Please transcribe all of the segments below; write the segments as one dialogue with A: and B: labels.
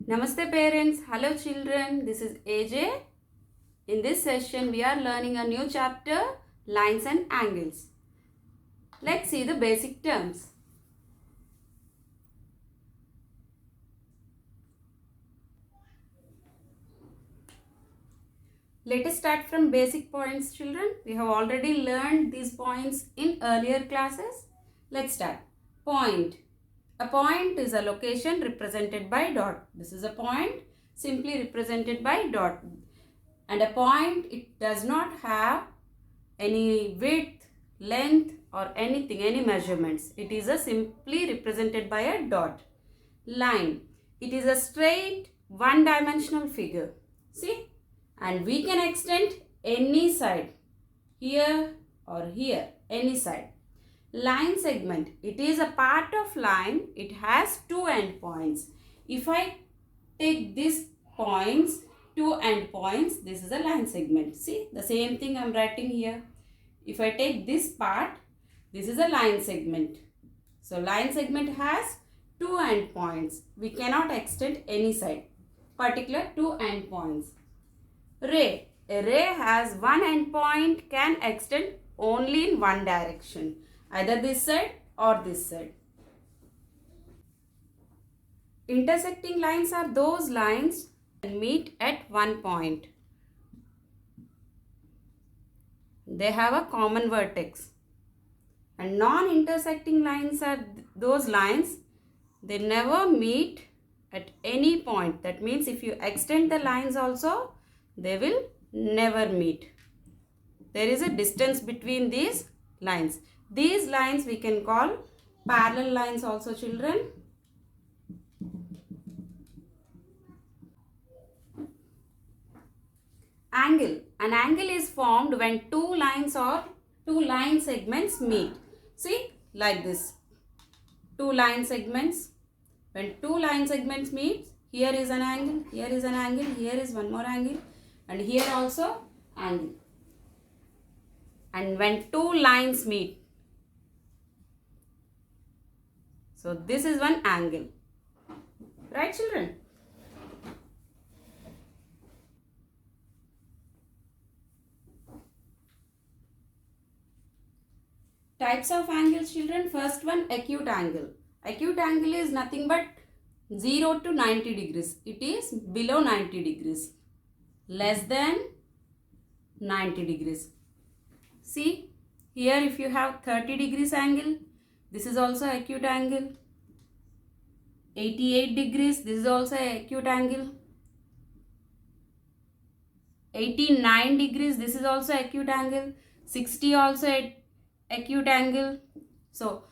A: Namaste parents, hello children, this is AJ. In this session we are learning a new chapter, lines and angles. Let's see the basic terms. Let us start from basic points children. We have already learned these points in earlier classes. Let's start. Point. A point is a location represented by dot. This is a point simply represented by dot. And a point, it does not have any width, length or anything, any measurements. It is a simply represented by a dot. Line. It is a straight one-dimensional figure. See? And we can extend any side. Here or here. Any side. Line segment. It is a part of line. It has two endpoints. If I take these points, two endpoints, this is a line segment. See, the same thing I am writing here. If I take this part, this is a line segment. So, line segment has two endpoints. We cannot extend any side. Particular two endpoints. Ray. A ray has one endpoint, can extend only in one direction. Either this side or this side. Intersecting lines are those lines that meet at one point. They have a common vertex. And non-intersecting lines are those lines, they never meet at any point. That means if you extend the lines also, they will never meet. There is a distance between these lines. These lines we can call parallel lines also children. Angle. An angle is formed when two lines or two line segments meet. See, like this. Two line segments. When two line segments meet, here is an angle, here is an angle, here is one more angle, and here also angle. And when two lines meet, so this is one angle. Right children? Types of angles children. First one, acute angle. Acute angle is nothing but 0 to 90 degrees. It is below 90 degrees. Less than 90 degrees. See, here if you have 30 degrees angle, this is also acute angle. 88 degrees, this is also acute angle. 89 degrees, this is also acute angle. 60 also acute angle. So,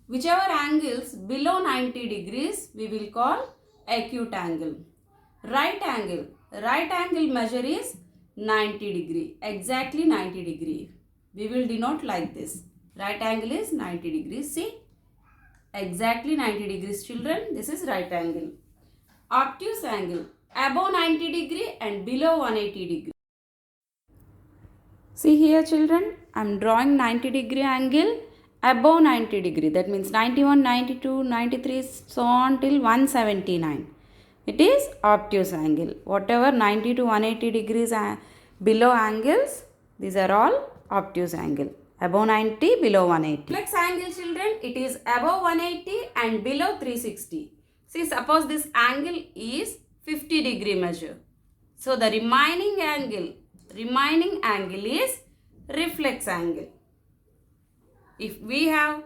A: whichever angles below 90 degrees, we will call acute angle. Right angle. Right angle measure is 90 degree. Exactly 90 degree. We will denote like this. Right angle is 90 degrees. See? Exactly 90 degrees children. This is right angle. Obtuse angle. Above 90 degree and below 180 degree. See here children. I am drawing 90 degree angle above 90 degree. That means 91, 92, 93, so on till 179. It is obtuse angle. Whatever 90 to 180 degrees below angles, these are all obtuse angle. Above 90, below 180. Reflex angle children, it is above 180 and below 360. See, suppose this angle is 50 degree measure. So, the remaining angle is reflex angle. If we have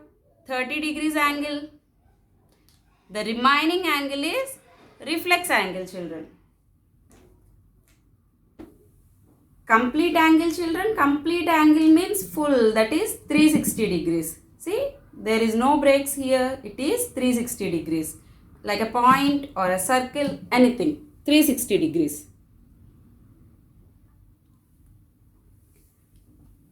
A: 30 degrees angle, the remaining angle is reflex angle children. Complete angle children, complete angle means full, that is 360 degrees. See, there is no breaks here, it is 360 degrees. Like a point or a circle, anything, 360 degrees.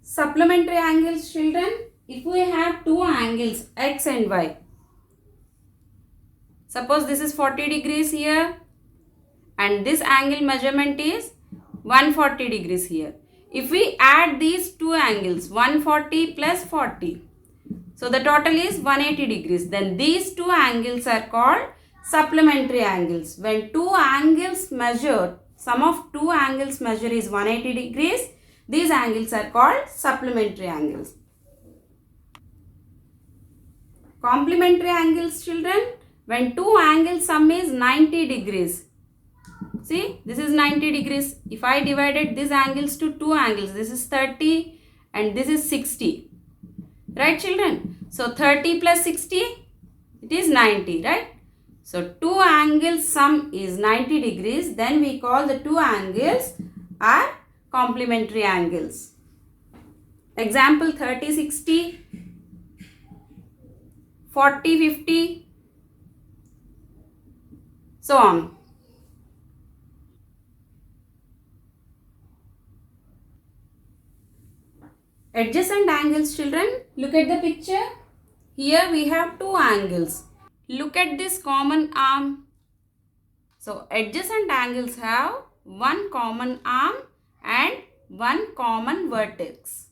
A: Supplementary angles children, if we have two angles x and y, suppose this is 40 degrees here and this angle measurement is 140 degrees here. If we add these two angles 140 plus 40, so the total is 180 degrees. Then these two angles are called supplementary angles. When two angles measure, sum of two angles measure is 180 degrees. These angles are called supplementary angles. Complementary angles, children, when two angles sum is 90 degrees. See, this is 90 degrees. If I divided these angles to two angles, this is 30 and this is 60. Right, children? So, 30 plus 60, it is 90, right? So, two angles sum is 90 degrees. Then we call the two angles are complementary angles. Example 30, 60, 40, 50, so on. Adjacent angles, children. Look at the picture. Here we have two angles. Look at this common arm. So, adjacent angles have one common arm and one common vertex.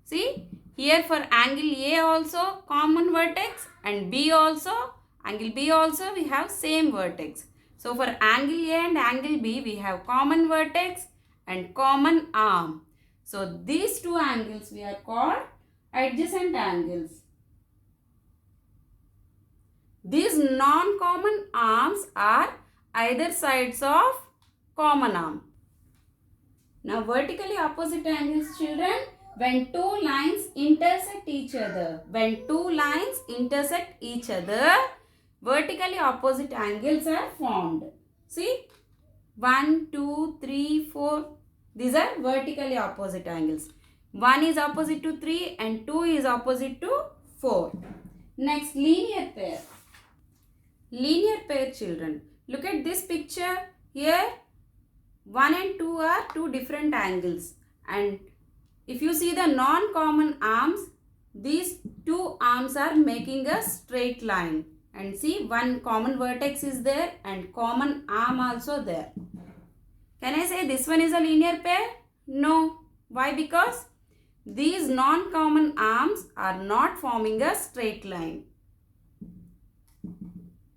A: See, here for angle A also common vertex and B also, angle B also we have same vertex. So, for angle A and angle B we have common vertex and common arm. So, these two angles we are called adjacent angles. These non-common arms are either sides of common arm. Now, vertically opposite angles, children, when two lines intersect each other. When two lines intersect each other, vertically opposite angles are formed. See, 1, 2, 3, 4. These are vertically opposite angles. 1 is opposite to 3 and 2 is opposite to 4. Next, linear pair. Linear pair, children. Look at this picture. Here 1 and 2 are two different angles. And if you see the non-common arms, these two arms are making a straight line. And see, one common vertex is there and common arm also there. Can I say this one is a linear pair? No. Why? Because these non-common arms are not forming a straight line.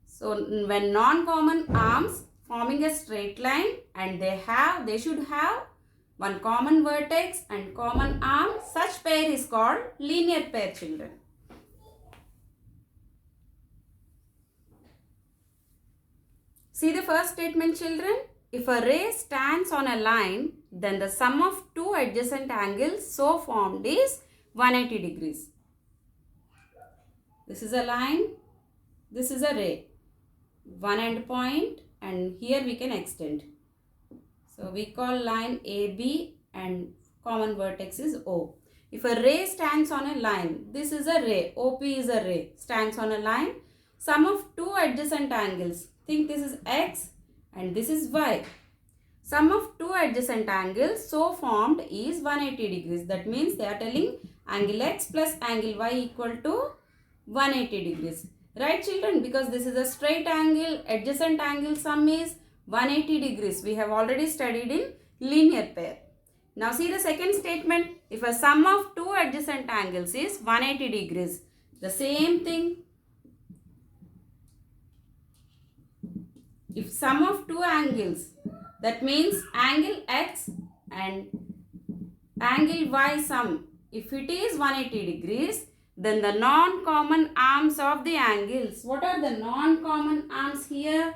A: So, when non-common arms forming a straight line and they should have one common vertex and common arm, such pair is called linear pair, children. See the first statement, children. If a ray stands on a line, then the sum of two adjacent angles so formed is 180 degrees. This is a line, this is a ray. One end point and here we can extend. So, we call line AB and common vertex is O. If a ray stands on a line, this is a ray, OP is a ray, stands on a line. Sum of two adjacent angles, think this is X and this is Y. Sum of two adjacent angles so formed is 180 degrees. That means they are telling angle X plus angle Y equal to 180 degrees. Right, children? Because this is a straight angle, adjacent angle sum is 180 degrees. We have already studied in linear pair. Now see the second statement. If a sum of two adjacent angles is 180 degrees, the same thing. If sum of two angles, that means angle X and angle Y sum, if it is 180 degrees, then the non-common arms of the angles. What are the non-common arms here?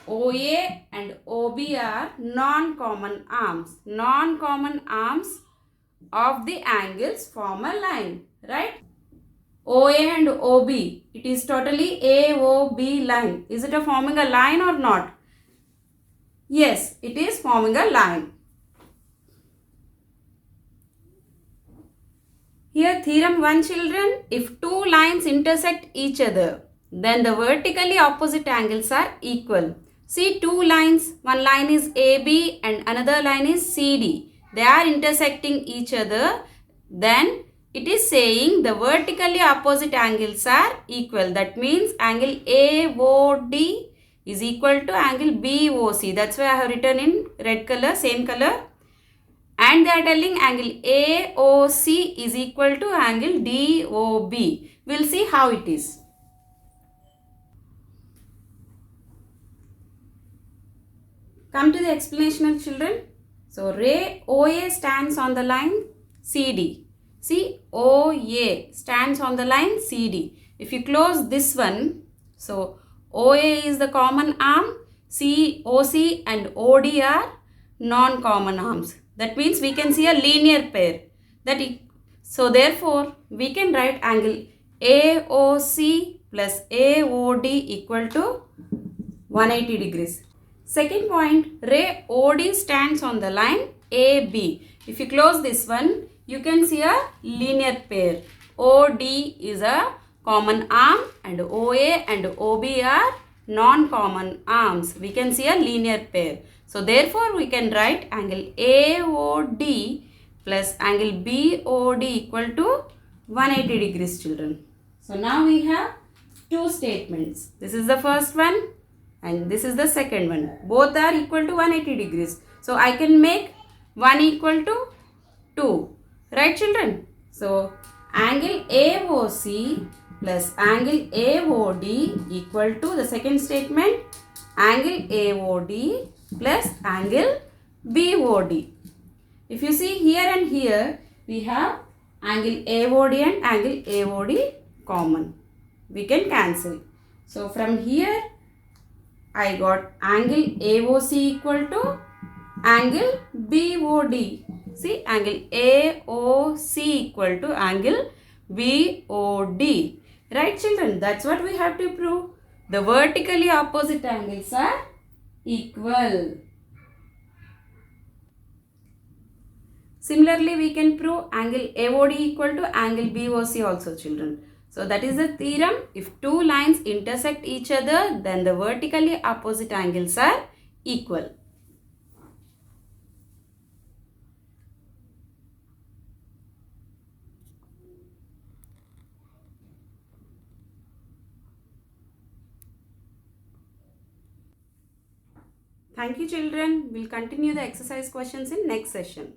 A: OA and OB are non-common arms. Non-common arms of the angles form a line, right? OA and OB, it is totally AOB line. Is it forming a line or not? Yes, it is forming a line. Here theorem 1, children, if two lines intersect each other, then the vertically opposite angles are equal. See two lines, one line is AB and another line is CD. They are intersecting each other, then it is saying the vertically opposite angles are equal. That means angle AOD is equal to angle BOC. That's why I have written in red color, same color. And they are telling angle AOC is equal to angle DOB. We'll see how it is. Come to the explanation, children. So ray OA stands on the line CD. See, OA stands on the line CD. If you close this one, so OA is the common arm, OC and OD are non-common arms. That means we can see a linear pair. So therefore, we can write angle AOC plus AOD equal to 180 degrees. Second point, ray OD stands on the line AB. If you close this one, you can see a linear pair. OD is a common arm and OA and OB are non-common arms. We can see a linear pair. So therefore, we can write angle AOD plus angle BOD equal to 180 degrees, children. So now we have two statements. This is the first one and this is the second one. Both are equal to 180 degrees. So I can make 1 equal to 2. Right, children? So angle AOC plus angle AOD equal to the second statement, angle AOD plus angle BOD. If you see here and here, we have angle AOD and angle AOD common. We can cancel. So from here, I got angle AOC equal to angle BOD. See, angle AOC equal to angle BOD. Right, children? That's what we have to prove. The vertically opposite angles are equal. Similarly, we can prove angle AOD equal to angle BOC also, children. So that is the theorem. If two lines intersect each other, then the vertically opposite angles are equal. Thank you, children. We'll continue the exercise questions in next session.